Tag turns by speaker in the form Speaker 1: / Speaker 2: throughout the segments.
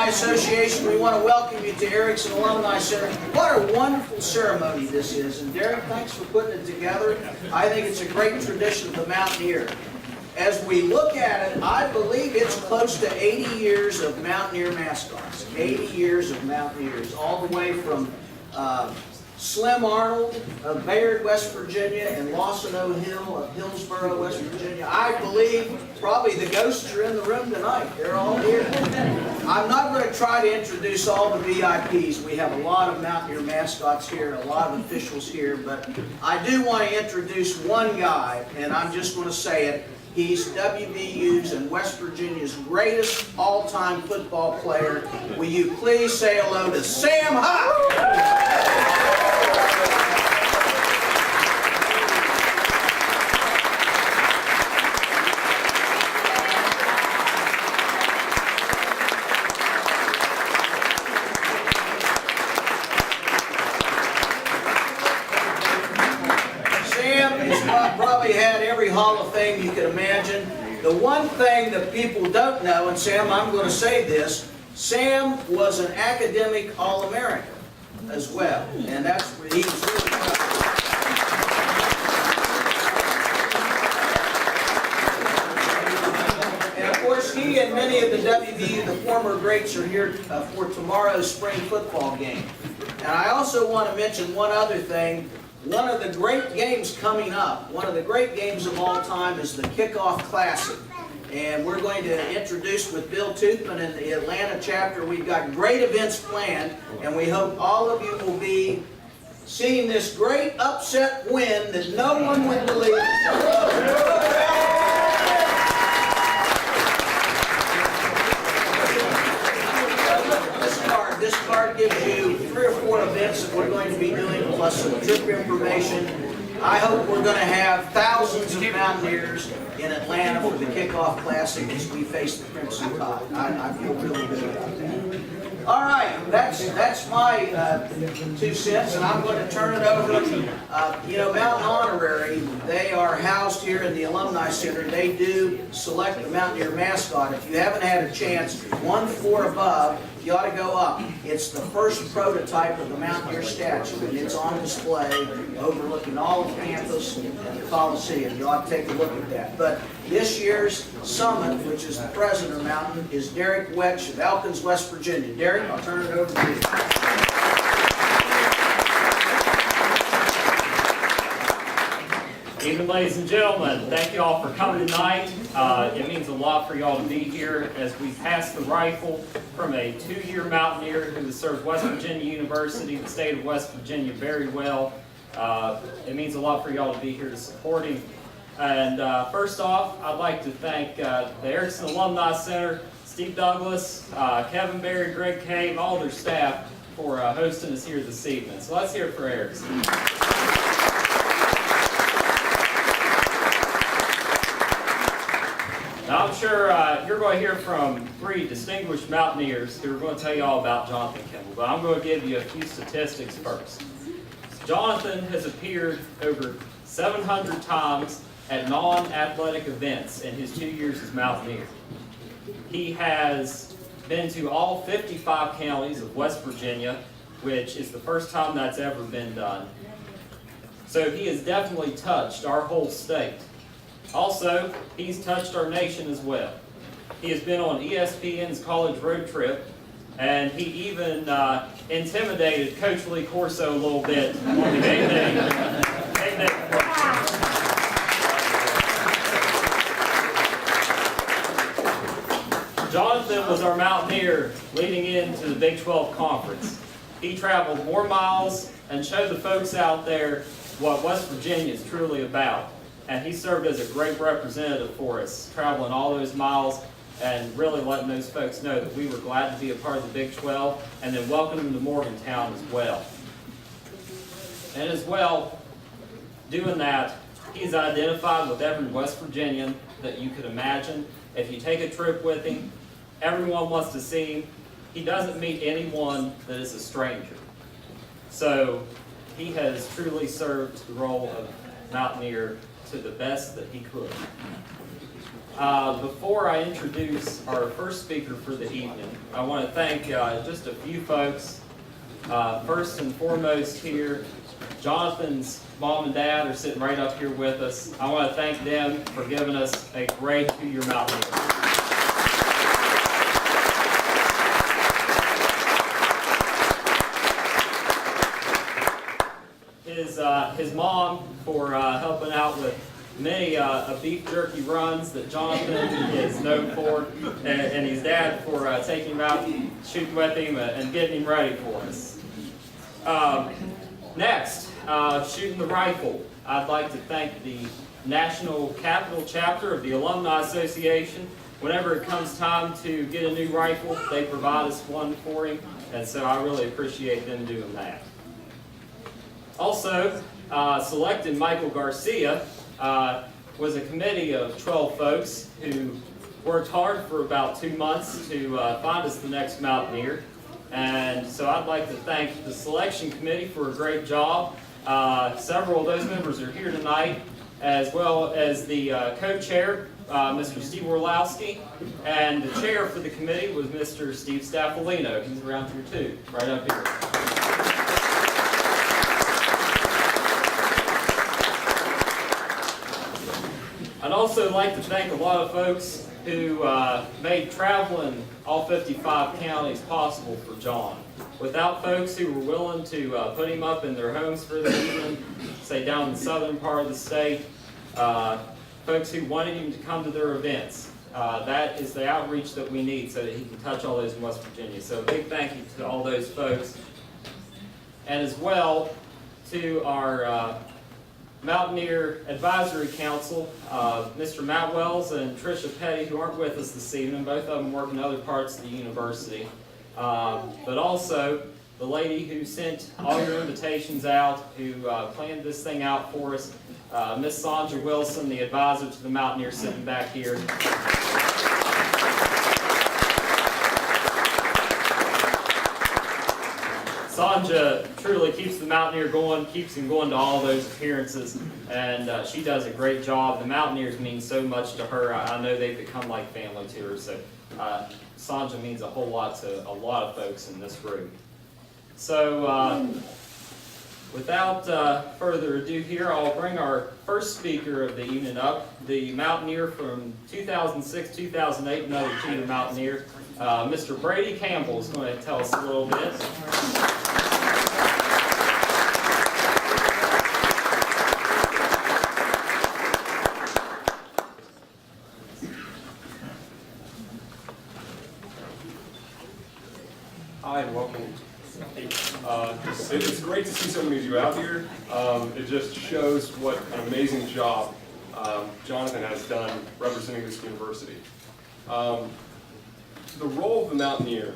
Speaker 1: Alumni Association, we want to welcome you to Erickson Alumni Center. What a wonderful ceremony this is. And Derek, thanks for putting it together. I think it's a great tradition of the Mountaineer. As we look at it, I believe it's close to 80 years of Mountaineer mascots. 80 years of Mountaineers, all the way from Slim Arnold of Bayard, West Virginia, and Lawson O'Hill of Hillsboro, West Virginia. I believe probably the ghosts are in the room tonight. They're all here. I'm not going to try to introduce all the VIPs. We have a lot of Mountaineer mascots here, a lot of officials here, but I do want to introduce one guy, and I'm just going to say it. He's WVU's and West Virginia's greatest all-time football player. Will you please say hello to Sam Huck? Probably had every Hall of Fame you could imagine. The one thing that people don't know, and Sam, I'm going to say this, Sam was an academic All-American as well, and that's what he was really proud of. And of course, he and many of the WVU, the former greats, are here for tomorrow's spring football game. And I also want to mention one other thing. One of the great games coming up, one of the great games of all time, is the Kickoff Classic. And we're going to introduce with Bill Toothman in the Atlanta chapter. We've got great events planned, and we hope all of you will be seeing this great upset win that no one would believe. This card gives you 3 or 4 events that we're going to be doing, plus some trip information. I hope we're going to have thousands of Mountaineers in Atlanta for the Kickoff Classic as we face the Crimson Tide. I feel really good about that. All right, that's my 2 cents, and I'm going to turn it over. You know, Mountain Honorary, they are housed here in the Alumni Center. They do select the Mountaineer mascot. If you haven't had a chance, 1 floor above, you ought to go up. It's the first prototype of the Mountaineer statue, and it's on display overlooking all of campus and the Coliseum. You ought to take a look at that. But this year's summit, which is the president of Mountain, is Derek Wetch of Elkins, West Virginia. Derek, I'll turn it over to you.
Speaker 2: Evening, ladies and gentlemen. Thank you all for coming tonight. It means a lot for y'all to be here as we pass the rifle from a 2-year Mountaineer who has served West Virginia University, the state of West Virginia, very well. It means a lot for y'all to be here to support him. And first off, I'd like to thank the Erickson Alumni Center, Steve Douglas, Kevin Berry, Greg Cave, all their staff for hosting us here this evening. So let's hear it for Erickson. Now, I'm sure you're going to hear from 3 distinguished Mountaineers who are going to tell you all about Jonathan Kimble, but I'm going to give you a few statistics first. Jonathan has appeared over 700 times at non-athletic events in his 2 years as Mountaineer. He has been to all 55 counties of West Virginia, which is the first time that's ever been done. So he has definitely touched our whole state. Also, he's touched our nation as well. He has been on ESPN's College Road Trip, and he even intimidated Coach Lee Corso a little bit on the game day. Jonathan was our Mountaineer leading into the Big 12 Conference. He traveled more miles and showed the folks out there what West Virginia is truly about. And he served as a great representative for us, traveling all those miles and really letting those folks know that we were glad to be a part of the Big 12 and then welcoming them to Morgantown as well. And as well, doing that, he's identified with every West Virginian that you could imagine. If you take a trip with him, everyone wants to see him. He doesn't meet anyone that is a stranger. So he has truly served the role of Mountaineer to the best that he could. Before I introduce our first speaker for the evening, I want to thank just a few folks. First and foremost here, Jonathan's mom and dad are sitting right up here with us. I want to thank them for giving us a great 2-year Mountaineer. His mom for helping out with many beef jerky runs that Jonathan is known for, and his dad for taking him out, shooting with him, and getting him ready for us. Next, shooting the rifle. I'd like to thank the National Capital Chapter of the Alumni Association. Whenever it comes time to get a new rifle, they provide us one for him, and so I really appreciate them doing that. Also, selecting Michael Garcia was a committee of 12 folks who worked hard for about 2 months to find us the next Mountaineer. And so I'd like to thank the selection committee for a great job. Several of those members are here tonight, as well as the co-chair, Mr. Steve Orlowski, and the chair for the committee was Mr. Steve Staffolino. He's around here too, right up here. I'd also like to thank a lot of folks who made traveling all 55 counties possible for John. Without folks who were willing to put him up in their homes for the evening, say down in the southern part of the state, folks who wanted him to come to their events, that is the outreach that we need so that he can touch all those in West Virginia. So a big thank you to all those folks. And as well to our Mountaineer Advisory Council, Mr. Matt Wells and Tricia Petty, who aren't with us this evening. Both of them work in other parts of the university. But also the lady who sent all your invitations out, who planned this thing out for us, Miss Sandra Wilson, the advisor to the Mountaineer, sitting back here. Sandra truly keeps the Mountaineer going, keeps him going to all those appearances, and she does a great job. The Mountaineers mean so much to her. I know they've become like family to her, so Sandra means a whole lot to a lot of folks in this group. So without further ado here, I'll bring our first speaker of the evening up, the Mountaineer from 2006-2008, another 2-year Mountaineer. Mr. Brady Campbell is going to tell us a little bit.
Speaker 3: Hi and welcome. It's great to see so many of you out here. It just shows what an amazing job Jonathan has done representing this university. The role of the Mountaineer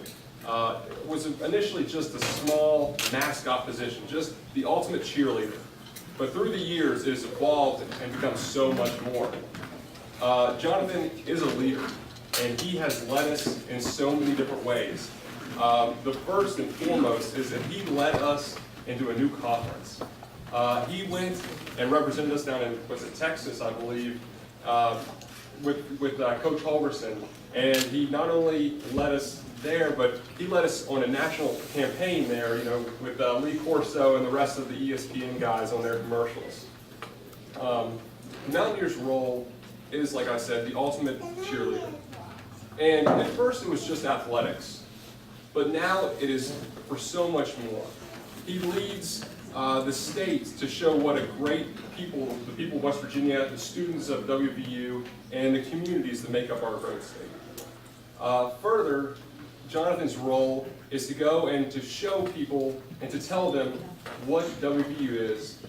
Speaker 3: was initially just a small mascot position, just the ultimate cheerleader. But through the years, it has evolved and become so much more. Jonathan is a leader, and he has led us in so many different ways. The first and foremost is that he led us into a new conference. He went and represented us down in, was it Texas, I believe, with Coach Halverson. And he not only led us there, but he led us on a national campaign there, you know, with Lee Corso and the rest of the ESPN guys on their commercials. Mountaineer's role is, like I said, the ultimate cheerleader. And at first it was just athletics, but now it is for so much more. He leads the state to show what a great people, the people of West Virginia, the students of WVU, and the communities that make up our great state. Further, Jonathan's role is to go and to show people and to tell them what WVU is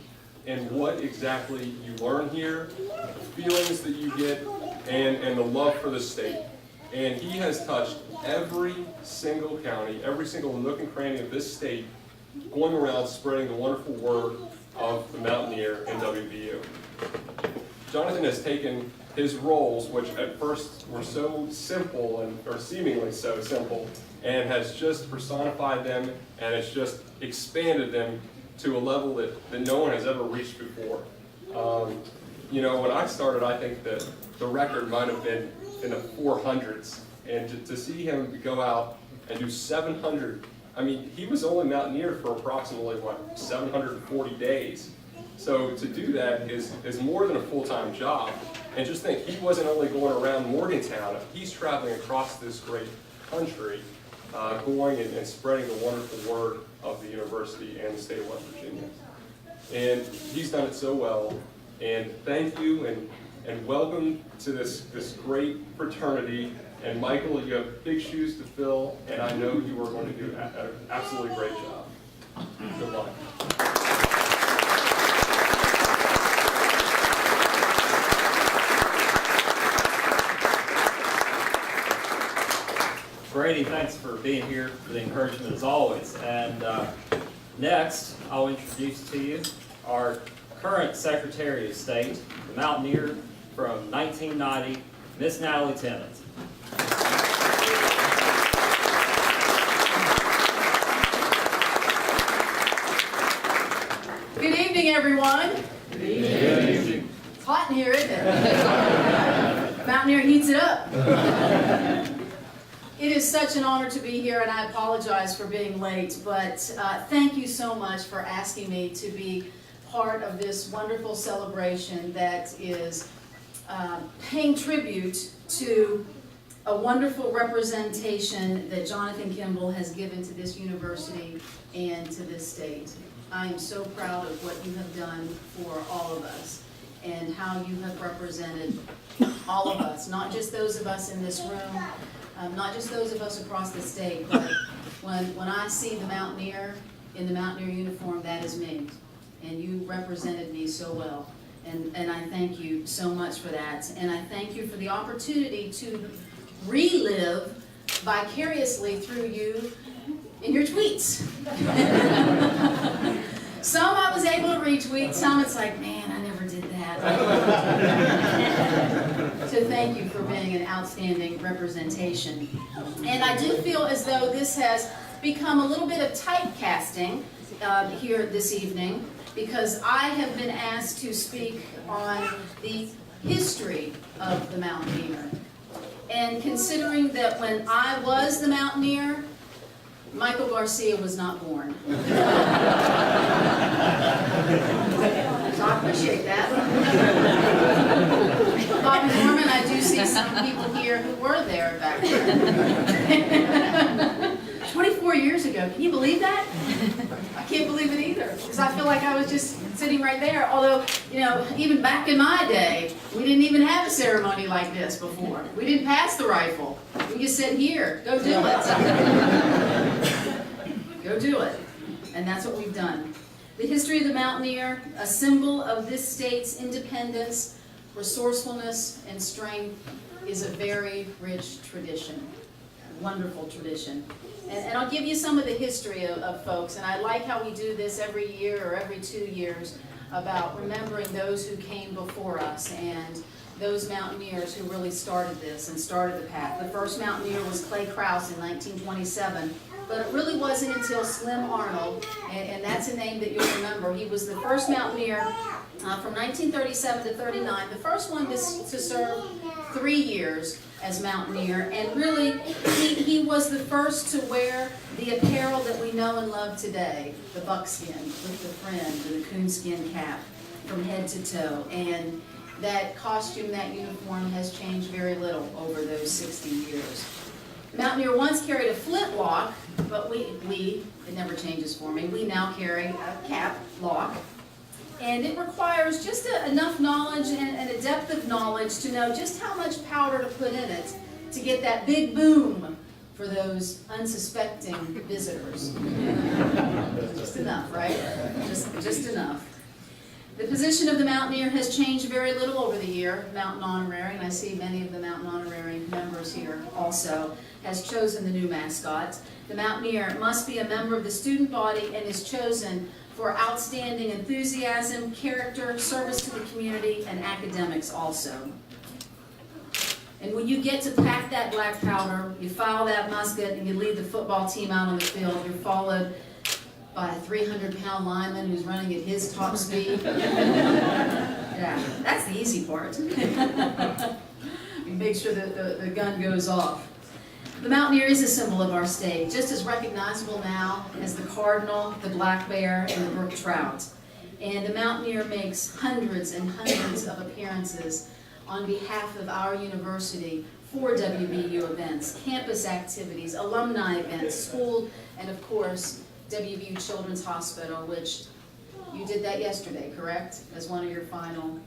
Speaker 3: and what exactly you learn here, the feelings that you get, and the love for the state. And he has touched every single county, every single nook and cranny of this state, going around spreading the wonderful word of the Mountaineer and WVU. Jonathan has taken his roles, which at first were so simple, or seemingly so simple, and has just personified them and has just expanded them to a level that no one has ever reached before. You know, when I started, I think that the record might have been in the 400s. And to see him go out and do 700, I mean, he was only Mountaineer for approximately, what, 740 days. So to do that is more than a full-time job. And just think, he wasn't only going around Morgantown, he's traveling across this great country, going and spreading the wonderful word of the university and the state of West Virginia. And he's done it so well. And thank you and welcome to this great fraternity. And Michael, you have big shoes to fill, and I know you are going to do an absolutely great job. Good luck.
Speaker 2: Brady, thanks for being here, for the encouragement as always. And next, I'll introduce to you our current Secretary of State, the Mountaineer from 1990, Miss Natalie Tennant.
Speaker 4: Good evening, everyone.
Speaker 2: Good evening.
Speaker 4: It's hot in here, isn't it? Mountaineer heats it up. It is such an honor to be here, and I apologize for being late, but thank you so much for asking me to be part of this wonderful celebration that is paying tribute to a wonderful representation that Jonathan Kimble has given to this university and to this state. I am so proud of what you have done for all of us and how you have represented all of us, not just those of us in this room, not just those of us across the state, but when I see the Mountaineer in the Mountaineer uniform, that is me. And you represented me so well. And I thank you so much for that. And I thank you for the opportunity to relive vicariously through you in your tweets. Some I was able to retweet, some it's like, man, I never did that. So thank you for being an outstanding representation. And I do feel as though this has become a little bit of typecasting here this evening, because I have been asked to speak on the history of the Mountaineer. And considering that when I was the Mountaineer, Michael Garcia was not born. So I appreciate that. Bobby Norman, I do see some people here who were there back then. 24 years ago, can you believe that? I can't believe it either, because I feel like I was just sitting right there. Although, you know, even back in my day, we didn't even have a ceremony like this before. We didn't pass the rifle. We just said, here, go do it. Go do it. And that's what we've done. The history of the Mountaineer, a symbol of this state's independence, resourcefulness, and strength, is a very rich tradition. A wonderful tradition. And I'll give you some of the history of folks, and I like how we do this every year or every 2 years about remembering those who came before us and those Mountaineers who really started this and started the path. The first Mountaineer was Clay Krause in 1927, but it really wasn't until Slim Arnold, and that's a name that you'll remember. He was the first Mountaineer from 1937 to 39, the first one to serve 3 years as Mountaineer, and really he was the first to wear the apparel that we know and love today, the buckskin with the fringe and the coonskin cap from head to toe. And that costume, that uniform has changed very little over those 60 years. Mountaineer once carried a flintlock, but it never changes for me, we now carry a cap lock. And it requires just enough knowledge and a depth of knowledge to know just how much powder to put in it to get that big boom for those unsuspecting visitors. Just enough, right? Just enough. The position of the Mountaineer has changed very little over the year. Mountain Honorary, and I see many of the Mountain Honorary members here also, has chosen the new mascot. The Mountaineer must be a member of the student body and is chosen for outstanding enthusiasm, character, service to the community, and academics also. And when you get to pack that black powder, you file that musket, and you lead the football team out on the field, you're followed by a 300-pound lineman who's running at his top speed. Yeah, that's the easy part. You make sure that the gun goes off. The Mountaineer is a symbol of our state, just as recognizable now as the cardinal, the black bear, and the brook trout. And the Mountaineer makes hundreds and hundreds of appearances on behalf of our university for WVU events, campus activities, alumni events, school, and of course, WVU Children's Hospital, which you did that yesterday, correct? As one of your final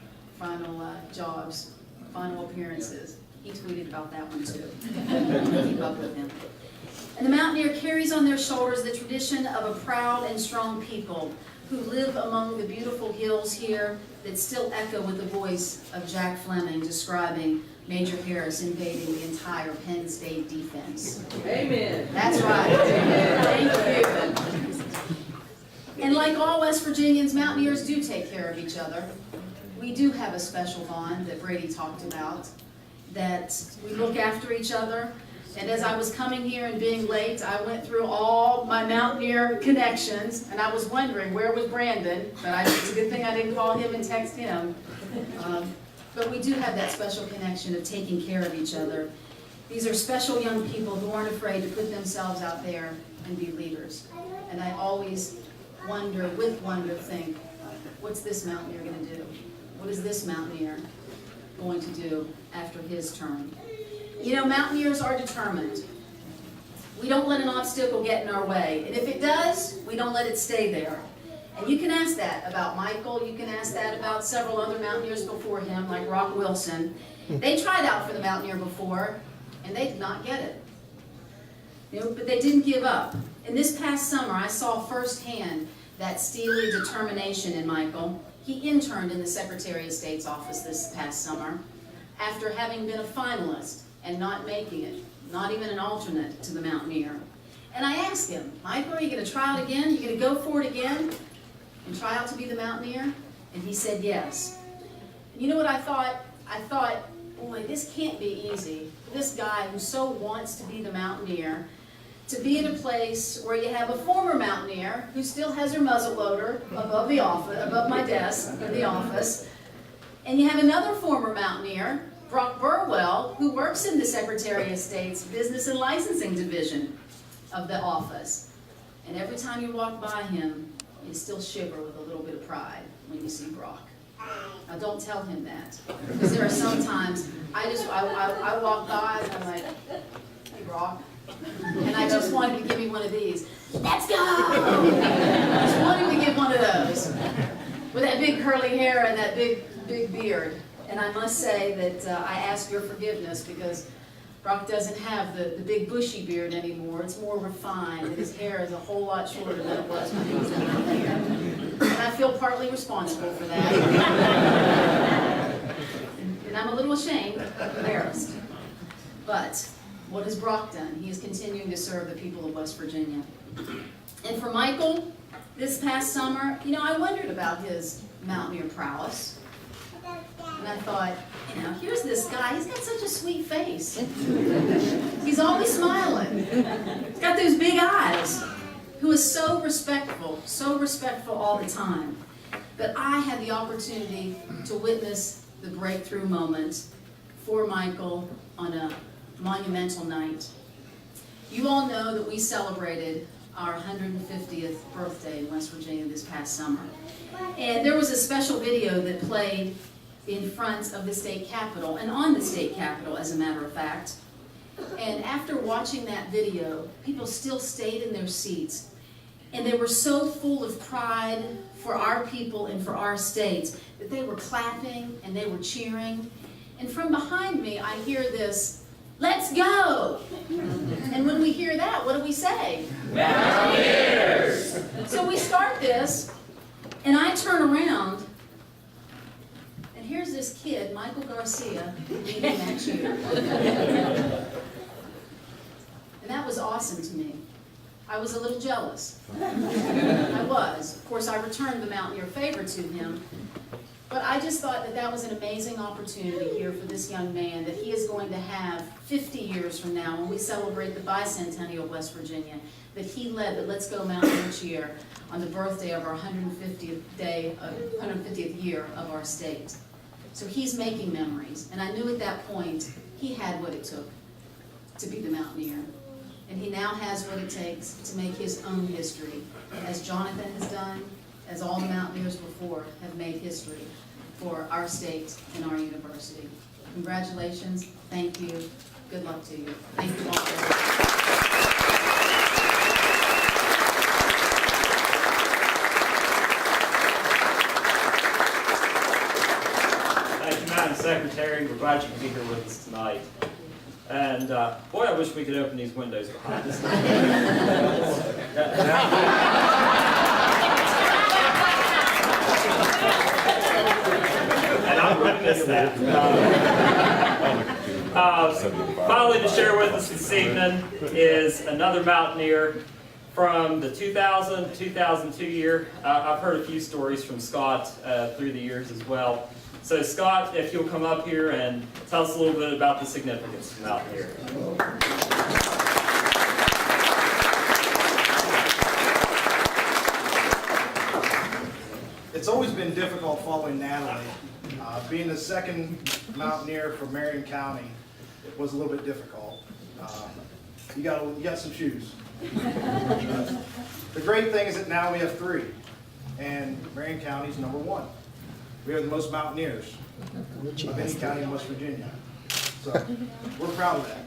Speaker 4: jobs, final appearances. He tweeted about that one too. Keep up with him. And the Mountaineer carries on their shoulders the tradition of a proud and strong people who live among the beautiful hills here that still echo with the voice of Jack Fleming describing Major Harris invading the entire Penn State defense.
Speaker 5: Amen.
Speaker 4: That's right. Amen. Thank you. And like all West Virginians, Mountaineers do take care of each other. We do have a special bond that Brady talked about, that we look after each other. And as I was coming here and being late, I went through all my Mountaineer connections, and I was wondering where was Brandon, but it's a good thing I didn't call him and text him. But we do have that special connection of taking care of each other. These are special young people who aren't afraid to put themselves out there and be leaders. And I always wonder, with wonder, think, what's this Mountaineer going to do? What is this Mountaineer going to do after his term? You know, Mountaineers are determined. We don't let an obstacle get in our way. And if it does, we don't let it stay there. And you can ask that about Michael. You can ask that about several other Mountaineers before him, like Rock Wilson. They tried out for the Mountaineer before, and they did not get it. You know, but they didn't give up. And this past summer, I saw firsthand that steely determination in Michael. He interned in the Secretary of State's office this past summer after having been a finalist and not making it, not even an alternate to the Mountaineer. And I asked him, Michael, are you going to try out again? Are you going to go for it again and try out to be the Mountaineer? And he said yes. And you know what I thought? I thought, boy, this can't be easy for this guy who so wants to be the Mountaineer to be in a place where you have a former Mountaineer who still has her muzzleloader above the office, above my desk in the office, and you have another former Mountaineer, Brock Burwell, who works in the Secretary of State's Business and Licensing Division of the office. And every time you walk by him, you still shiver with a little bit of pride when you see Brock. Now don't tell him that, because there are some times I walk by and I'm like, hey Brock, and I just want him to give me one of these. Let's go! I just want him to give one of those with that big curly hair and that big beard. And I must say that I ask your forgiveness because Brock doesn't have the big bushy beard anymore. It's more refined, and his hair is a whole lot shorter than it was when he was in my hair. And I feel partly responsible for that. And I'm a little ashamed, embarrassed. But what has Brock done? He is continuing to serve the people of West Virginia. And for Michael, this past summer, you know, I wondered about his Mountaineer prowess. And I thought, you know, here's this guy, he's got such a sweet face. He's always smiling. He's got those big eyes. Who is so respectful all the time. But I had the opportunity to witness the breakthrough moment for Michael on a monumental night. You all know that we celebrated our 150th birthday in West Virginia this past summer. And there was a special video that played in front of the state capitol, and on the state capitol, as a matter of fact. And after watching that video, people still stayed in their seats. And they were so full of pride for our people and for our states that they were clapping and they were cheering. And from behind me, I hear this, "Let's go!" And when we hear that, what do we say? Mountaineers! So we start this, and I turn around, and here's this kid, Michael Garcia, leading that cheer. And that was awesome to me. I was a little jealous. I was. Of course, I returned the Mountaineer favor to him. But I just thought that that was an amazing opportunity here for this young man, that he is going to have 50 years from now, when we celebrate the bicentennial of West Virginia, that he led the Let's Go Mountaineer cheer on the birthday of our 150th year of our state. So he's making memories, and I knew at that point he had what it took to be the Mountaineer. And he now has what it takes to make his own history, as Jonathan has done, as all the Mountaineers before have made history for our state and our university. Congratulations, thank you, good luck to you. Thank you all very much.
Speaker 2: Thank you, Madam Secretary. We're glad you could be here with us tonight. And boy, I wish we could open these windows behind us. And I'm going to miss that. Finally, to share with us this evening is another Mountaineer from the 2000-2002 year. I've heard a few stories from Scott through the years as well. So Scott, if you'll come up here and tell us a little bit about the significance of Mountaineer.
Speaker 5: It's always been difficult following Natalie. Being the second Mountaineer from Marion County, it was a little bit difficult. You got some shoes. The great thing is that now we have 3, and Marion County's #1. We are the most Mountaineers of any county in West Virginia. So we're proud of that.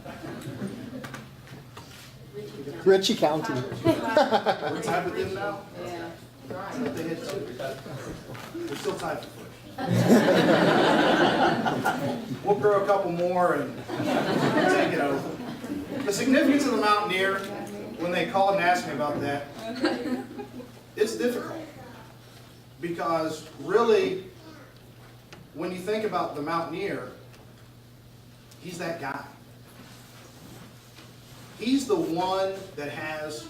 Speaker 6: Ritchie County.
Speaker 5: We're tied with them now.
Speaker 4: Yeah,
Speaker 5: So if they hit 2, we're still tied for 1st. We'll grow a couple more and take it over. The significance of the Mountaineer, when they called and asked me about that, it's difficult. Because really, when you think about the Mountaineer, he's that guy. He's the one that has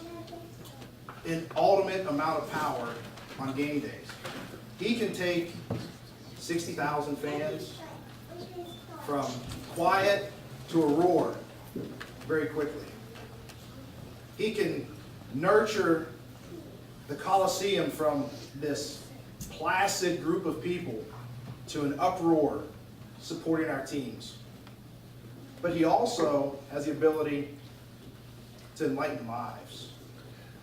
Speaker 5: an ultimate amount of power on game days. He can take 60,000 fans from quiet to a roar very quickly. He can nurture the Coliseum from this placid group of people to an uproar supporting our teams. But he also has the ability to enlighten lives,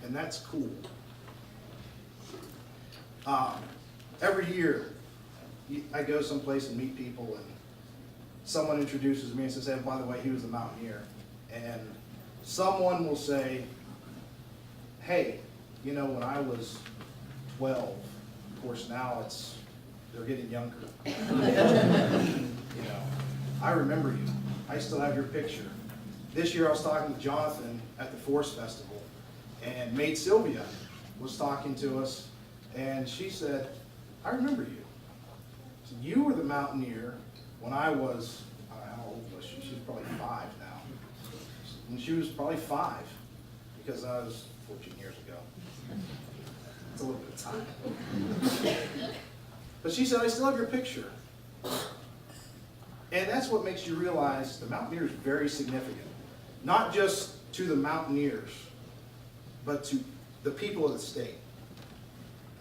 Speaker 5: and that's cool. Every year, I go someplace and meet people, and someone introduces me and says, hey, by the way, he was a Mountaineer. And someone will say, hey, you know, when I was 12, of course now they're getting younger. You know, I remember you. I still have your picture. This year I was talking to Jonathan at the Forest Festival, and Maid Sylvia was talking to us, and she said, I remember you. So you were the Mountaineer when I was, how old was she? She's probably 5 now. And she was probably 5, because I was 14 years ago. It's a little bit of time. But she said, I still have your picture. And that's what makes you realize the Mountaineer is very significant. Not just to the Mountaineers, but to the people of the state.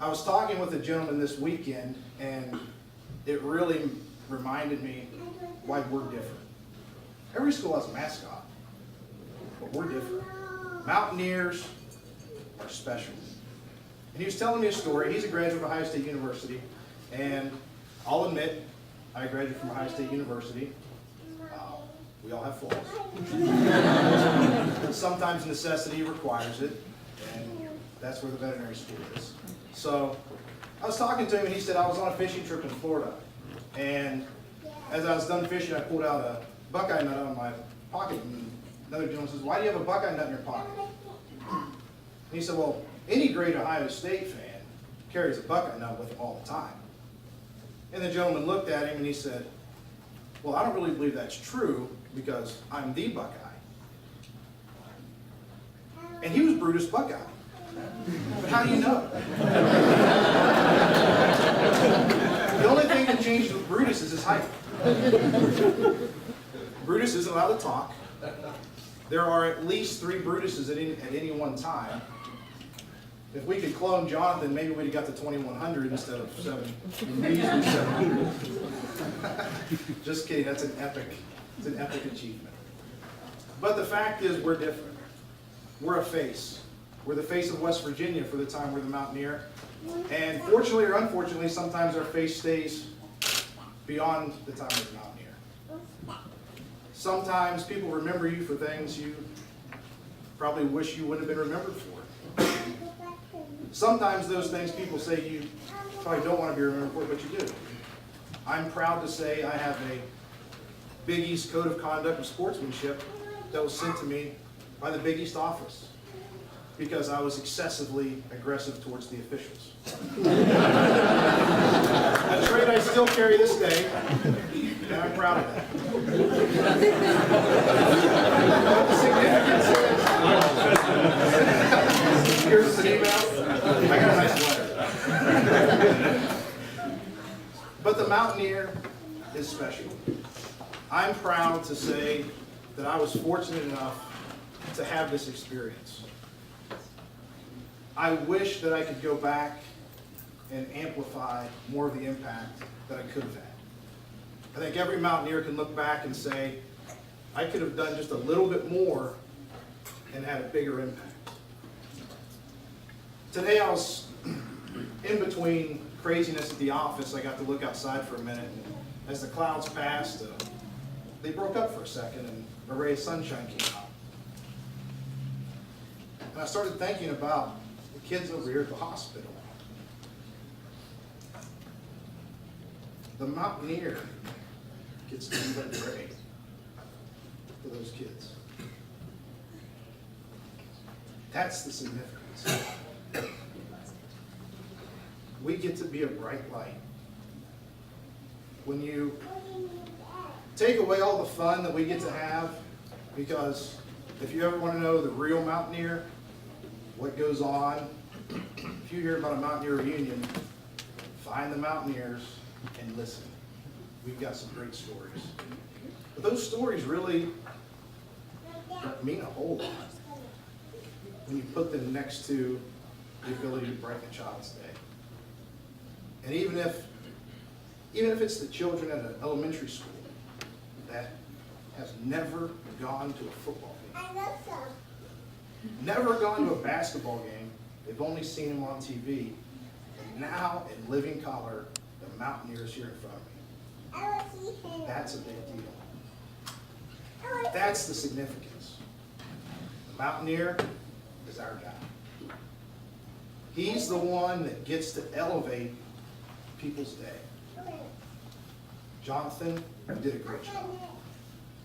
Speaker 5: I was talking with a gentleman this weekend, and it really reminded me why we're different. Every school has a mascot, but we're different. Mountaineers are special. And he was telling me a story. He's a graduate of Ohio State University, and I'll admit, I graduated from Ohio State University. We all have flaws. Sometimes necessity requires it, and that's where the veterinary school is. So I was talking to him, and he said, I was on a fishing trip in Florida, and as I was done fishing, I pulled out a buckeye nut out of my pocket, and another gentleman says, why do you have a buckeye nut in your pocket? And he said, well, any great Ohio State fan carries a buckeye nut with him all the time. And the gentleman looked at him and he said, well, I don't really believe that's true because I'm the Buckeye. And he was Brutus Buckeye. But how do you know? The only thing changed with Brutus is his height. Brutus isn't allowed to talk. There are at least 3 Brutuses at any one time. If we could clone Jonathan, maybe we'd have got to 2,100 instead of 7. Measly 7. Just kidding. That's an epic achievement. But the fact is, we're different. We're a face. We're the face of West Virginia for the time we're the Mountaineer. And fortunately or unfortunately, sometimes our face stays beyond the time of the Mountaineer. Sometimes people remember you for things you probably wish you wouldn't have been remembered for. Sometimes those things people say you probably don't want to be remembered for, but you do. I'm proud to say I have a Big East Code of Conduct and Sportsmanship that was sent to me by the Big East office because I was excessively aggressive towards the officials. A trait I still carry this day, and I'm proud of that. What the significance is, here's an email. I got a nice letter. But the Mountaineer is special. I'm proud to say that I was fortunate enough to have this experience. I wish that I could go back and amplify more of the impact that I could have had. I think every Mountaineer can look back and say, I could have done just a little bit more and had a bigger impact. Today I was in between craziness at the office. I got to look outside for a minute, and as the clouds passed, they broke up for a second and a ray of sunshine came out. And I started thinking about the kids over here at the hospital. The Mountaineer gets to be that ray for those kids. That's the significance. We get to be a bright light. When you take away all the fun that we get to have, because if you ever want to know the real Mountaineer, what goes on, if you hear about a Mountaineer reunion, find the Mountaineers and listen. We've got some great stories. But those stories really mean a whole lot when you put them next to the ability to brighten a child's day. And even if it's the children at an elementary school that has never gone to a football game, never gone to a basketball game, they've only seen them on TV, and now in living color, the Mountaineers here in front of me. That's a big deal. That's the significance. The Mountaineer is our guy. He's the one that gets to elevate people's day. Jonathan, you did a great job.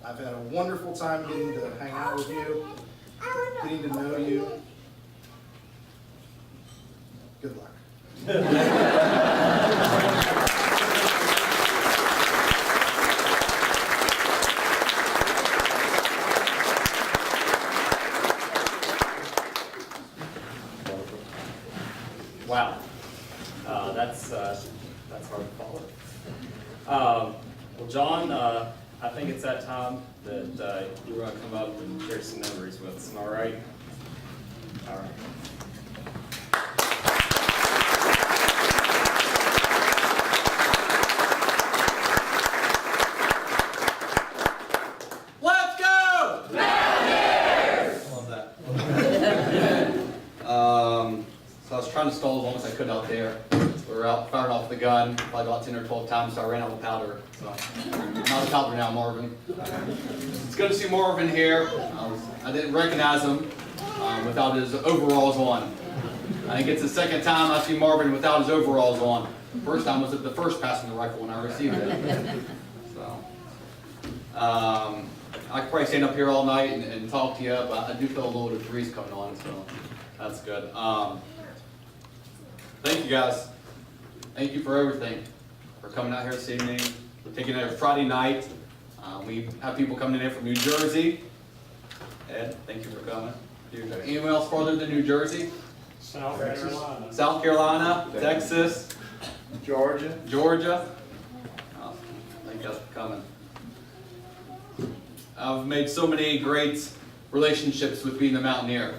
Speaker 5: I've had a wonderful time getting to hang out with you, getting to know you. Good luck.
Speaker 2: Wow, that's hard to follow. Well, John, I think it's that time that you're going to come up and share some memories with us. All right? All right.
Speaker 1: Let's go!
Speaker 7: Love that. So I was trying to stall as long as I could out there. We were out firing off the gun probably about 10 or 12 times, so I ran out of powder. So I'm out of powder now, Marvin. It's good to see Marvin here. I didn't recognize him without his overalls on. I think it's the second time I see Marvin without his overalls on. The first time was at the first passenger rifle when I received it. So I could probably stand up here all night and talk to you, but I do feel a little bit of breeze coming on, so that's good. Thank you guys. Thank you for everything, for coming out here this evening. We're taking it Friday night. We have people coming in from New Jersey. Ed, thank you for coming. Anyone else farther than New Jersey?
Speaker 8: South Carolina.
Speaker 7: South Carolina, Texas,
Speaker 8: Georgia.
Speaker 7: Georgia. you guys for coming. I've made so many great relationships with being a Mountaineer.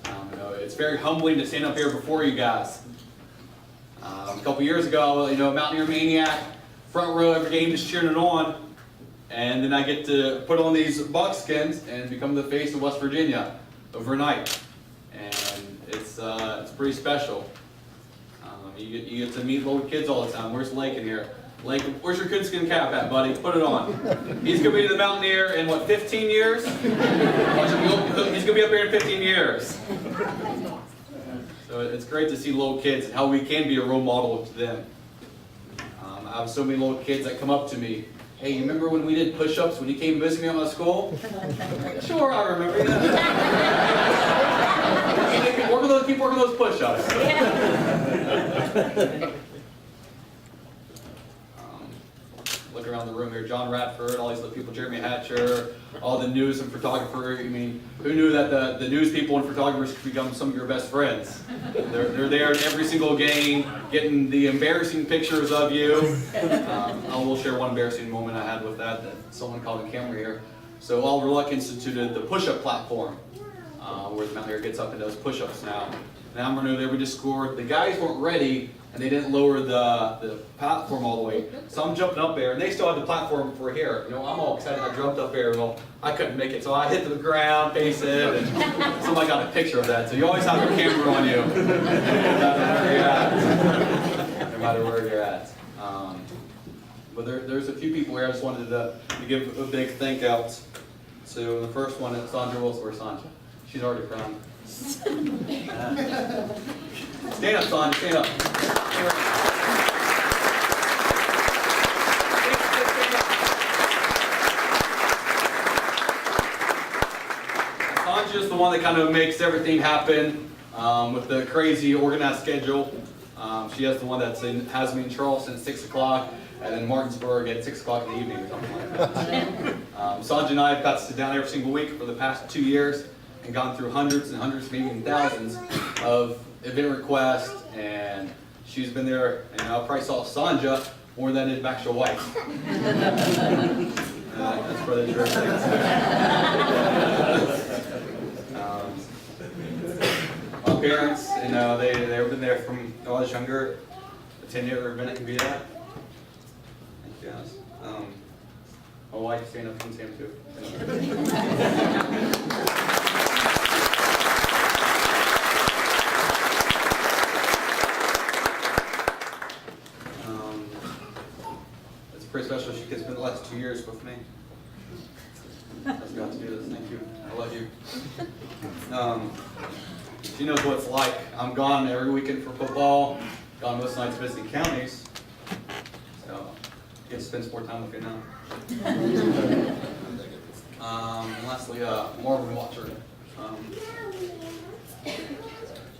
Speaker 7: You know, it's very humbling to stand up here before you guys. A couple years ago, you know, Mountaineer Maniac, front row every game just cheering it on. And then I get to put on these buckskins and become the face of West Virginia overnight. And it's pretty special. You get to meet little kids all the time. Where's Lake in here? Lake, where's your coonskin cap at, buddy? Put it on. He's going to be the Mountaineer in, what, 15 years? He's going to be up here in 15 years. So it's great to see little kids and how we can be a role model to them. I have so many little kids that come up to me. Hey, you remember when we did push-ups when you came to visit me at my school? Sure, I remember that. Keep working those push-ups. Look around the room here, John Radford, all these little people, Jeremy Hatcher, all the news and photographer. I mean, who knew that the news people and photographers could become some of your best friends? They're there at every single game, getting the embarrassing pictures of you. I will share one embarrassing moment I had with that someone called the camera here. So Oliver Luck instituted the push-up platform, where the Mountaineer gets up and does push-ups now. Now I'm running there, we just scored. The guys weren't ready, and they didn't lower the platform all the way. So I'm jumping up there, and they still had the platform for here. You know, I'm all excited. I jumped up there, well, I couldn't make it, so I hit the ground, face it, and somebody got a picture of that. So you always have your camera on you, no matter where you're at. But there's a few people here I just wanted to give a big thank out. So the first one is Sandra Wilson, or Sandra. She's already crying. Stand up, Sandra, stand up. Sandra's the one that kind of makes everything happen with the crazy organized schedule. She has the one that has me in Charleston at 6 o'clock and then Martinsburg at 6 o'clock in the evening or something like that. Sandra and I have got to sit down every single week for the past 2 years and gone through hundreds and hundreds, maybe even thousands of event requests, and she's been there, and I probably saw Sandra more than I did my actual wife. That's probably the true thing. My parents, you know, they've been there from when I was younger. A 10-year event can be that. Thank you guys. My wife, stand up, come stand too. Pretty special. She has spent the last 2 years with me. I've got to do this. Thank you. I love you. She knows what it's like. I'm gone every weekend for football. Gone most nights visiting counties. So I get to spend more time with you now. And lastly, Marvin Watcher.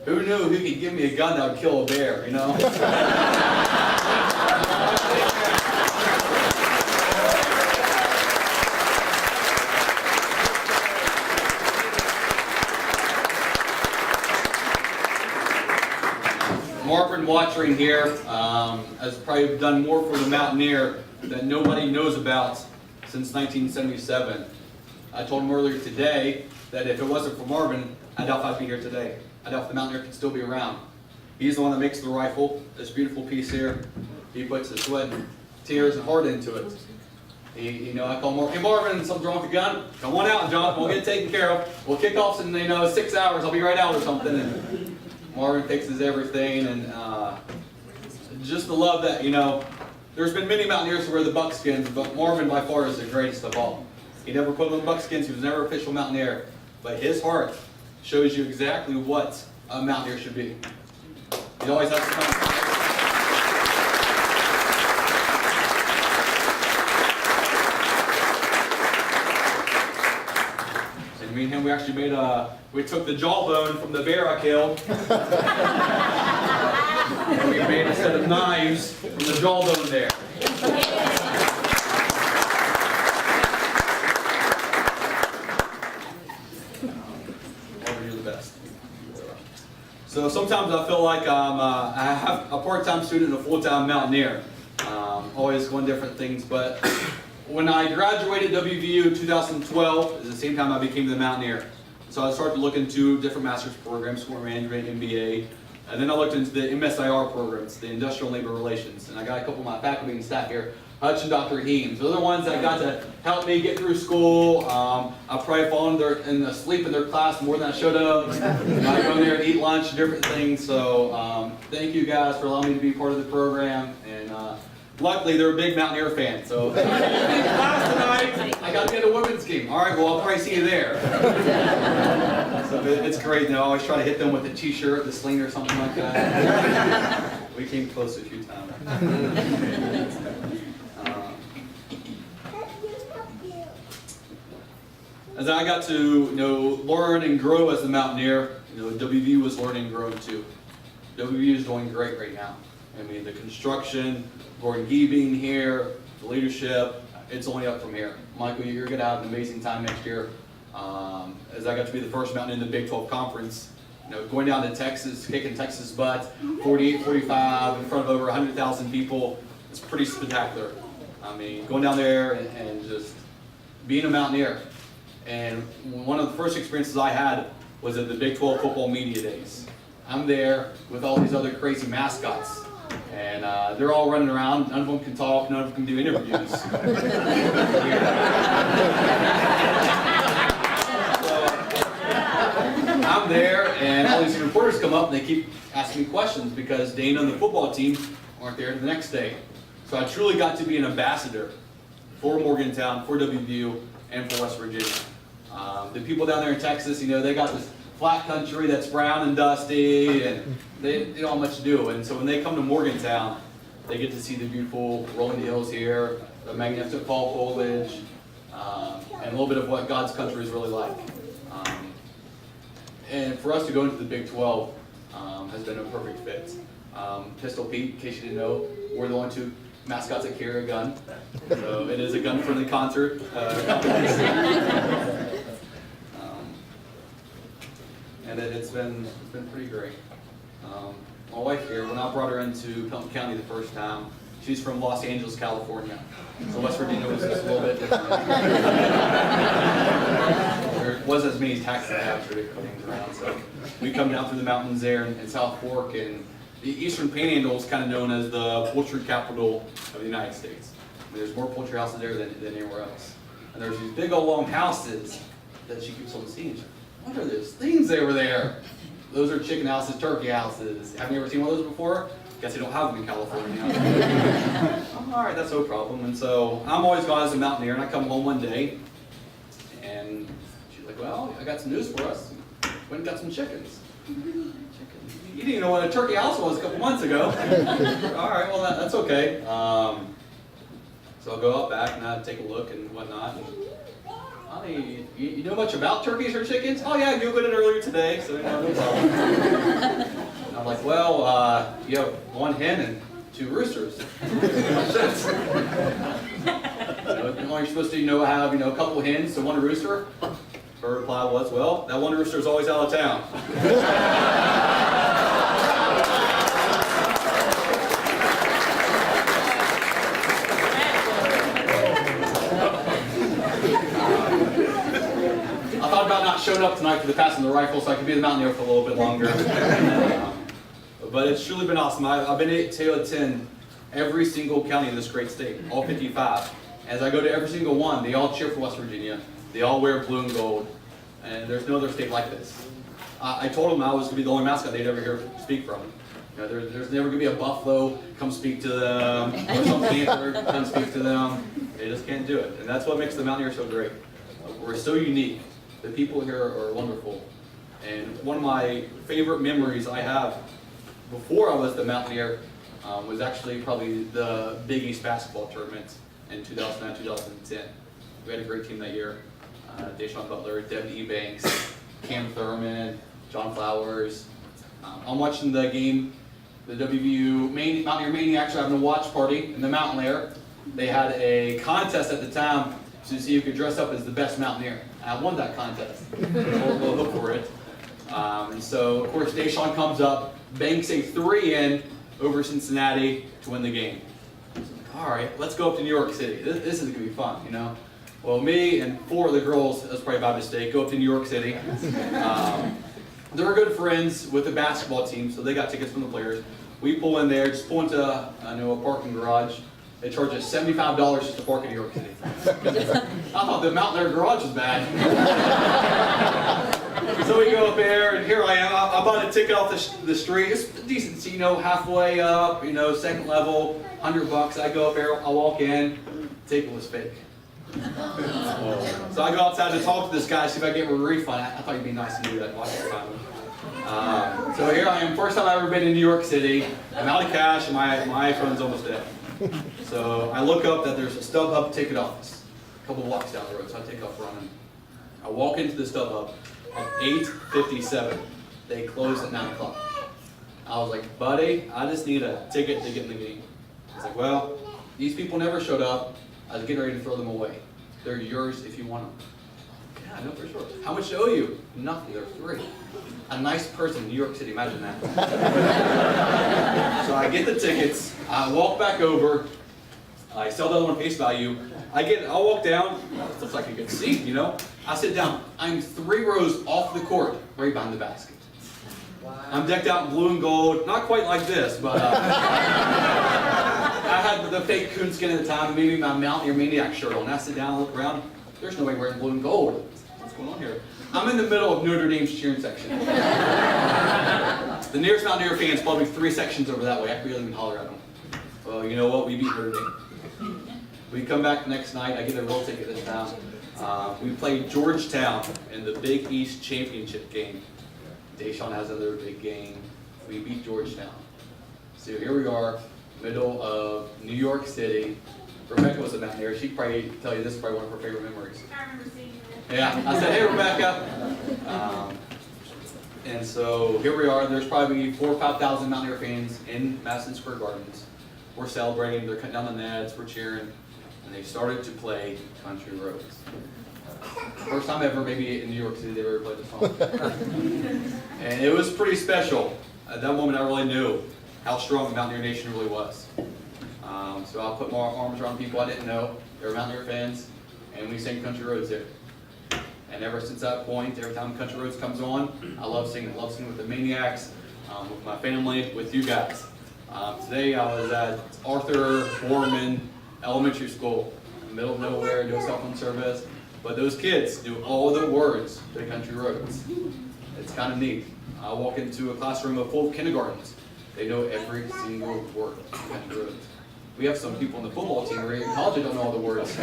Speaker 7: Who knew who could give me a gun that would kill a bear? You know. Marvin Watchering here has probably done more for the Mountaineer that nobody knows about since 1977. I told him earlier today that if it wasn't for Marvin, I doubt if I'd be here today. I doubt if the Mountaineer could still be around. He's the one that makes the rifle, this beautiful piece here. He puts his sweat, tears, and heart into it. You know, I call Marvin, hey Marvin, something's wrong with the gun? Come on out, John, we'll get it taken care of. We'll kick off in 6 hours, I'll be right out or something. And Marvin fixes everything, and just the love that, you know, there's been many Mountaineers who wear the buckskins, but Marvin by far is the greatest of all. He never put on the buckskins, he was never official Mountaineer, but his heart shows you exactly what a Mountaineer should be. He always has to come. And me and him, we actually made we took the jawbone from the bear I killed, and we made a set of knives from the jawbone there. You're the best. So sometimes I feel like I have a part-time student and a full-time Mountaineer. always going different things. But when I graduated WVU in 2012, is the same time I became the Mountaineer. So I started to look into different master's programs, sport management, MBA, and then I looked into the MSIR programs, the Industrial Labor Relations, and I got a couple of my faculty and staff here, Hutch and Dr. Heems. They're the ones that got to help me get through school. I've probably fallen asleep in their class more than I should have. I go in there and eat lunch and different things. So thank you guys for allowing me to be part of the program. And luckily, they're a big Mountaineer fan. So class tonight, I got to get a women's game. All right, well, I'll probably see you there. So it's great. I always try to hit them with a t-shirt, the sling or something like that. We came close a few times. As I got to learn and grow as a Mountaineer, WVU was learning and growing too. WVU is doing great right now. I mean, the construction, Gordon Gee being here, the leadership, it's only up from here. Michael, you're going to have an amazing time next year. As I got to be the first Mountaineer in the Big 12 Conference, going down to Texas, kicking Texas' butt, 48-45 in front of over 100,000 people, it's pretty spectacular. I mean, going down there and just being a Mountaineer. And one of the first experiences I had was at the Big 12 football media days. I'm there with all these other crazy mascots, and they're all running around. None of them can talk, none of them can do interviews. I'm there, and all these reporters come up and they keep asking me questions because Dana and the football team aren't there the next day. So I truly got to be an ambassador for Morgantown, for WVU, and for West Virginia. The people down there in Texas, they got this flat country that's brown and dusty, and they don't have much to do. And so when they come to Morgantown, they get to see the beautiful rolling hills here, the magnificent fall foliage, and a little bit of what God's country is really like. And for us to go into the Big 12 has been a perfect fit. Pistol Pete, in case you didn't know, we're the only two mascots that carry a gun. So it is a gun-friendly concert. And it's been pretty great. My wife here, when I brought her into Pelham County the first time, she's from Los Angeles, California. So West Virginia was just a little bit different. There wasn't as many taxis after they put things around. So we come down through the mountains there in South Fork, and the Eastern Panhandle is kind of known as the poultry capital of the United States. I mean, there's more poultry houses there than anywhere else. And there's these big old long houses that she keeps on seeing. She's like, what are those things over there? Those are chicken houses, turkey houses. Have you ever seen one of those before? Guess they don't have them in California. All right, that's no problem. And so I'm always gone as a Mountaineer, and I come home one day, and she's like, well, I got some news for us. Went and got some chickens. You didn't even know what a turkey house was a couple months ago. All right, well, that's okay. So I'll go out back and I'll take a look and whatnot. And, honey, you know much about turkeys or chickens? Oh yeah, I Googled it earlier today, so no problem. And I'm like, well, you have one hen and two roosters. You're supposed to have a couple of hens, so one rooster. Her reply was, well, that one rooster is always out of town. I thought about not showing up tonight for the passing the rifle so I could be the Mountaineer for a little bit longer. But it's truly been awesome. I've been able to attend every single county in this great state, all 55. As I go to every single one, they all cheer for West Virginia. They all wear blue and gold, and there's no other state like this. I told them I was going to be the only mascot they'd ever hear speak from. There's never going to be a buffalo come speak to them, or some panther come speak to them. They just can't do it, and that's what makes the Mountaineer so great. We're so unique. The people here are wonderful, and one of my favorite memories I have before I was the Mountaineer was actually probably the Big East basketball tournament in 2009-2010. We had a great team that year. Deshaun Butler, Devin Ebanks, Cam Thurman, John Flowers. I'm watching the game, the WVU Mountaineer Maniacs are having a watch party in the Mountain Lair. They had a contest at the time to see who could dress up as the best Mountaineer. I won that contest. We'll look for it. And so, of course, Deshaun comes up, banks a 3 in over Cincinnati to win the game. All right, let's go up to New York City. This is gonna be fun, you know. Well, me and 4 of the girls, that's probably by mistake, go up to New York City. They're good friends with the basketball team, so they got tickets from the players. We pull in there, just pull into a parking garage. They charge us $75 just to park in New York City. I thought the Mountaineer garage was bad. So we go up there, and here I am. I bought a ticket off the street. It's decent, you know, halfway up, you know, second level, $100. I go up there, I walk in, ticket was fake. So I go outside to talk to this guy, see if I can get a refund. I thought he'd be nice to do that. So here I am, first time I've ever been in New York City. I'm out of cash, and my iPhone's almost dead. So I look up that there's a StubHub ticket office, a couple blocks down the road, so I take off running. I walk into the StubHub at 8:57. They close at 9 o'clock. I was like, buddy, I just need a ticket to get in the game. He's like, well, these people never showed up. I was getting ready to throw them away. They're yours if you want them. Yeah, I know for sure. How much do I owe you? Nothing, they're free. A nice person in New York City, imagine that. So I get the tickets, I walk back over, I sell the other one face value. I'll walk down, it looks like a good seat, you know. I sit down, I'm 3 rows off the court, right behind the basket. I'm decked out in blue and gold, not quite like this, but I had the fake coonskin at the time, maybe my Mountaineer Maniac shirt on. I sit down and look around, there's nobody wearing blue and gold. What's going on here? I'm in the middle of Notre Dame's cheering section. The nearest Mountaineer fan is probably 3 sections over that way. I could really even holler at them. Well, you know what? We beat Notre Dame. We come back the next night. I get a real ticket this time. We played Georgetown in the Big East Championship game. Deshaun has another big game. We beat Georgetown. So here we are, middle of New York City. Rebecca was a Mountaineer. She'd probably tell you this is probably one of her favorite memories.
Speaker 8: I remember seeing you.
Speaker 7: Yeah, I said, hey Rebecca. And so here we are, there's probably 4,000 or 5,000 Mountaineer fans in Madison Square Gardens. We're celebrating, they're cutting down the nets, we're cheering, and they started to play Country Roads. First time ever, maybe in New York City, they've ever played the song. And it was pretty special. At that moment, I really knew how strong the Mountaineer Nation really was. So I put my arms around people I didn't know, they were Mountaineer fans, and we sang Country Roads there. And ever since that point, every time Country Roads comes on, I love singing. I love singing with the Maniacs, with my family, with you guys. Today I was at Arthur Borman Elementary School, in the middle of nowhere, doing cell phone service. But those kids do all the words to Country Roads. It's kind of neat. I walk into a classroom full of kindergartens. They know every single word to Country Roads. We have some people on the football team where in college they don't know all the words.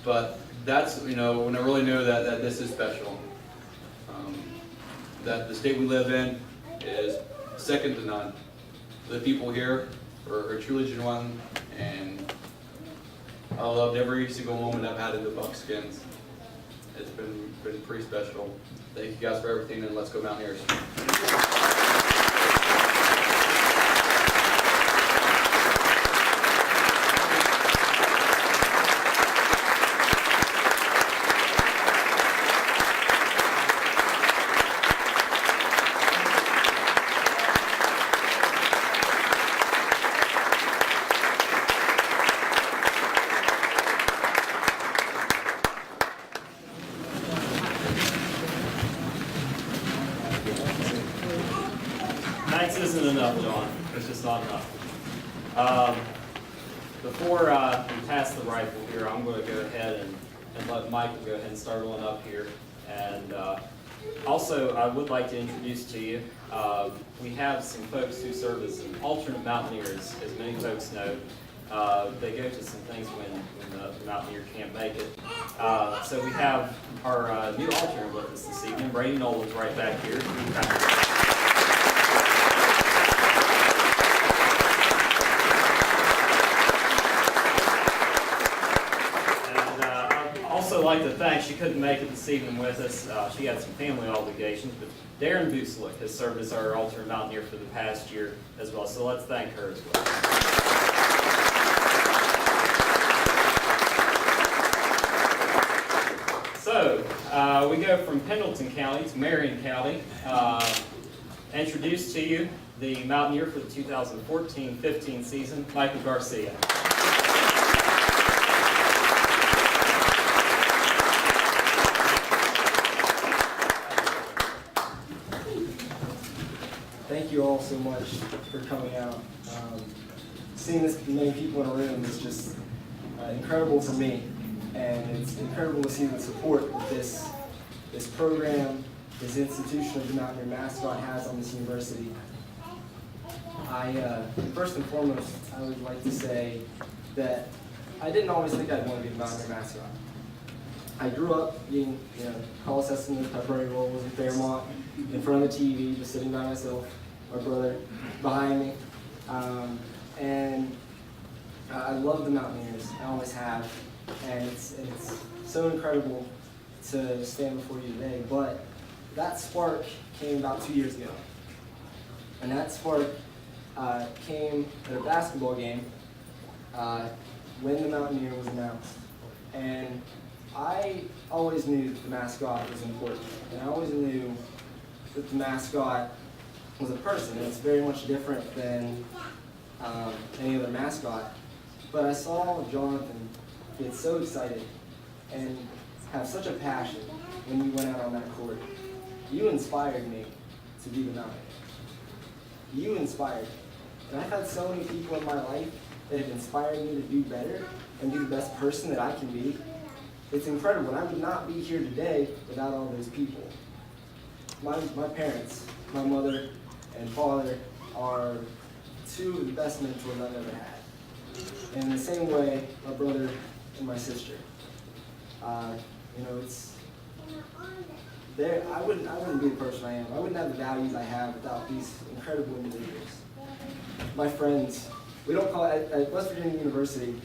Speaker 7: But that's, you know, when I really knew that this is special. That the state we live in is second to none. The people here are truly genuine, and I loved every single moment I've had in the Buckskins. It's been pretty special. Thank you guys for everything, and let's go Mountaineers.
Speaker 2: Thanks isn't enough, John. It's just not enough. Before we pass the rifle here, I'm going to go ahead and let Michael go ahead and start one up here. And also, I would like to introduce to you, we have some folks who serve as alternate Mountaineers, as many folks know. They go to some things when the Mountaineer can't make it. So we have our new alternate with us this evening. Brady Nolan's right back here. Also like to thank, she couldn't make it this evening with us. She had some family obligations, but Darren Buselick has served as our alternate Mountaineer for the past year as well. So let's thank her as well. So we go from Pendleton County to Marion County. Introduce to you the Mountaineer for the 2014-15 season, Michael Garcia.
Speaker 8: Thank you all so much for coming out. Seeing this many people in a room is just incredible for me, and it's incredible to see the support that this program, this institution of the Mountaineer Mascot has on this university. First and foremost, I would like to say that I didn't always think I'd want to be the Mountaineer Mascot. I grew up being, call assessing the pepperoni rolls in Fairmont, in front of the TV, just sitting by myself, my brother behind me. And I love the Mountaineers, I always have. And it's so incredible to stand before you today. But that spark came about 2 years ago. And that spark came at a basketball game when the Mountaineer was announced. And I always knew that the mascot was important. And I always knew that the mascot was a person. And it's very much different than any other mascot. But I saw Jonathan get so excited and have such a passion when you went out on that court. You inspired me to be the Mountaineer. You inspired me. And I've had so many people in my life that have inspired me to do better and be the best person that I can be. It's incredible, and I would not be here today without all those people. My parents, my mother and father, are two of the best mentors I've ever had. And in the same way, my brother and my sister. It's there. I wouldn't be the person I am. I wouldn't have the values I have without these incredible individuals. My friends, we don't call it, at West Virginia University,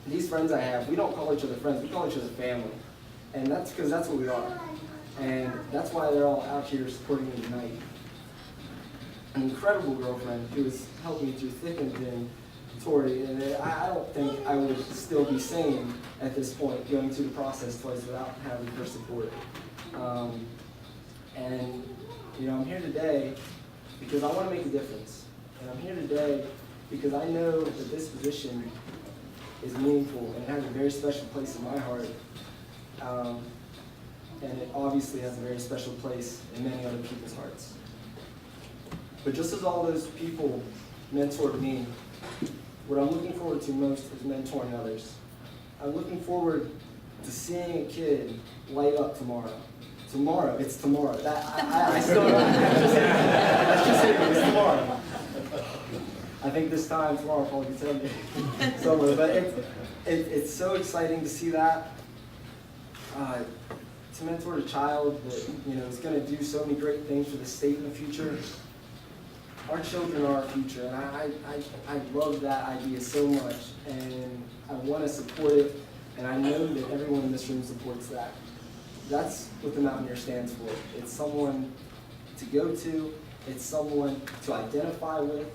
Speaker 8: these friends I have, we don't call each other friends, we call each other family. And that's because that's what we are. And that's why they're all out here supporting me tonight. An incredible girlfriend who has helped me through thick and thin, Tori, and I don't think I would still be sane at this point, going through the process twice without having her support. I'm here today because I want to make a difference. And I'm here today because I know that this position is meaningful and it has a very special place in my heart. And it obviously has a very special place in many other people's hearts. But just as all those people mentored me, what I'm looking forward to most is mentoring others. I'm looking forward to seeing a kid light up tomorrow. Tomorrow, it's tomorrow. I still don't let's just say it's tomorrow. I think this time tomorrow probably be Sunday somewhere, but it's so exciting to see that. To mentor a child that is going to do so many great things for the state in the future. Our children are our future, and I love that idea so much, and I want to support it, and I know that everyone in this room supports that. That's what the Mountaineer stands for. It's someone to go to, it's someone to identify with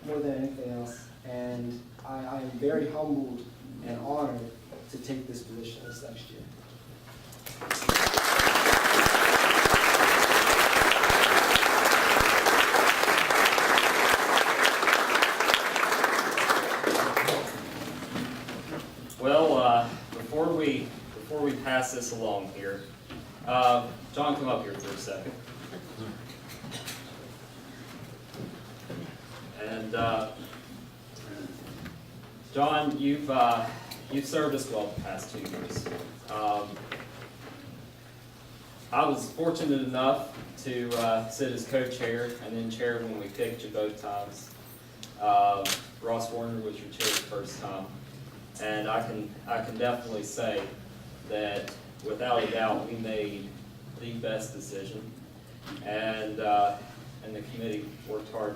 Speaker 8: more than anything else, and I am very humbled and honored to take this position this next year.
Speaker 2: Well, before we pass this along here, John, come up here for a second. And John, you've served us well the past 2 years. I was fortunate enough to sit as co-chair and then chair when we picked you both times. Ross Warner was your chair the first time. And I can definitely say that without a doubt we made the best decision, and the committee worked hard.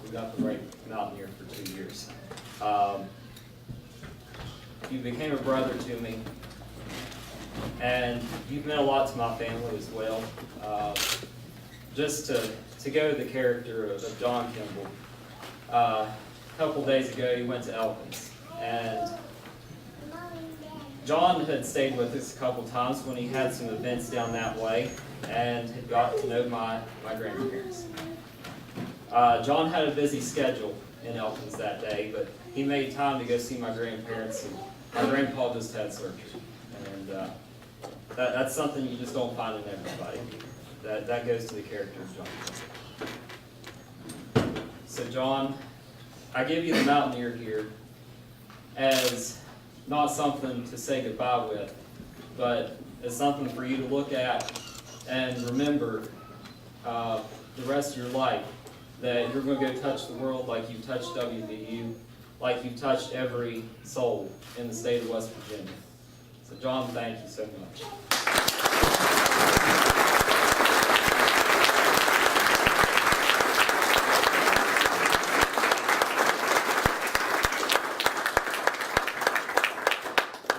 Speaker 2: We got the right Mountaineer for 2 years. You became a brother to me, and you've meant a lot to my family as well. Just to go to the character of John Kimble. A couple days ago, you went to Elkins. And John had stayed with us a couple times when he had some events down that way and had got to know my grandparents. John had a busy schedule in Elkins that day, but he made time to go see my grandparents, and my grandpa just had surgery. And that's something you just don't find in everybody. That goes to the character of John. So John, I give you the Mountaineer here as not something to say goodbye with, but as something for you to look at and remember the rest of your life, that you're going to go touch the world like you've touched WVU, like you've touched every soul in the state of West Virginia. So John, thank you so much.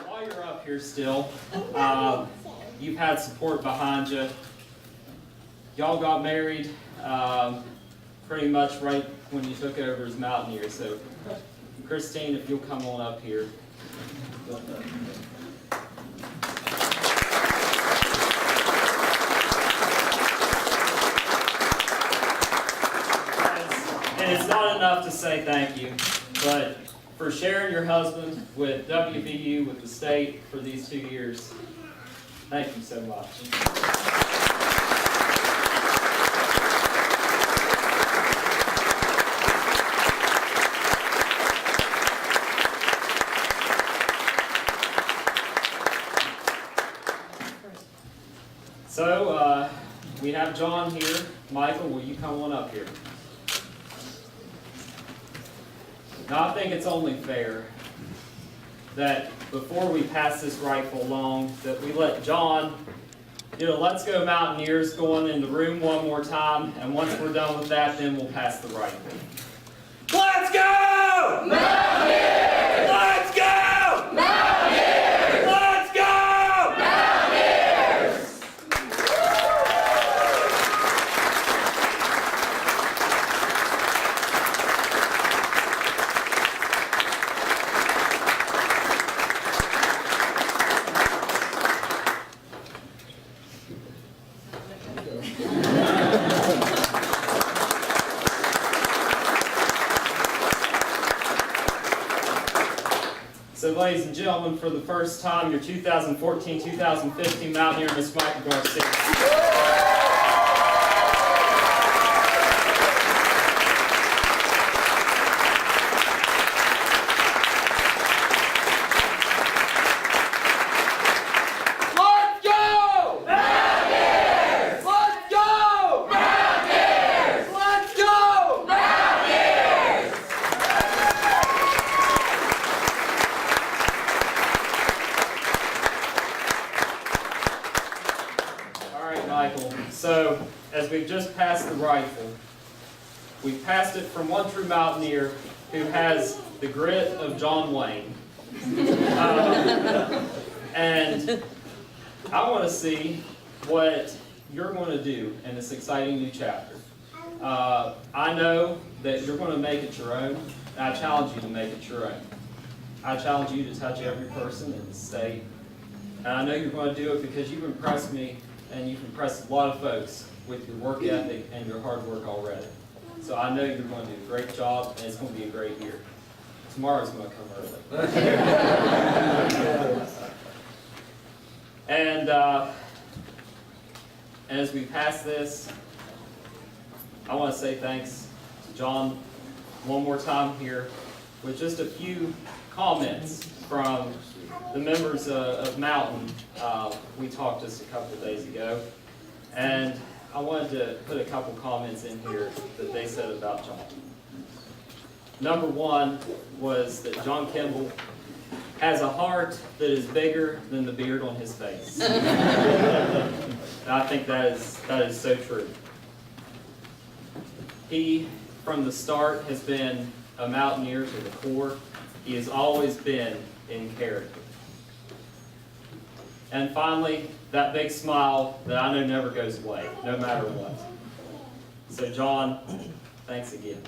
Speaker 2: While you're up here still, you've had support behind you. Y'all got married pretty much right when you took over as Mountaineer. So Christine, if you'll come on up here. And it's not enough to say thank you, but for sharing your husband with WVU, with the state for these 2 years, thank you so much. So, we have John here. Michael, will you come on up here? Now, I think it's only fair that before we pass this rifle along, that we let John, Let's Go Mountaineers going in the room one more time, and once we're done with that, then we'll pass the rifle. Let's go! Mountaineers! Let's go! Mountaineers! Let's go! Mountaineers! So, ladies and gentlemen, for the first time, your 2014-2015 Mountaineer, Miss Michael Garcia. So, as we've just passed the rifle, we've passed it from one true Mountaineer who has the grit of John Wayne. And I want to see what you're going to do in this exciting new chapter. I know that you're going to make it your own, and I challenge you to make it your own. I challenge you to touch every person in the state. And I know you're going to do it because you've impressed me, and you've impressed a lot of folks with your work ethic and your hard work already. So I know you're going to do a great job, and it's going to be a great year. Tomorrow's going to come early. And as we pass this, I want to say thanks to John one more time here with just a few comments from the members of Mountain. We talked just a couple of days ago, and I wanted to put a couple comments in here that they said about John. Number one was that John Kimble has a heart that is bigger than the beard on his face. And I think that is so true. He, from the start, has been a Mountaineer to the core. He has always been in character. And finally, that big smile that I know never goes away, no matter what. So John, thanks again.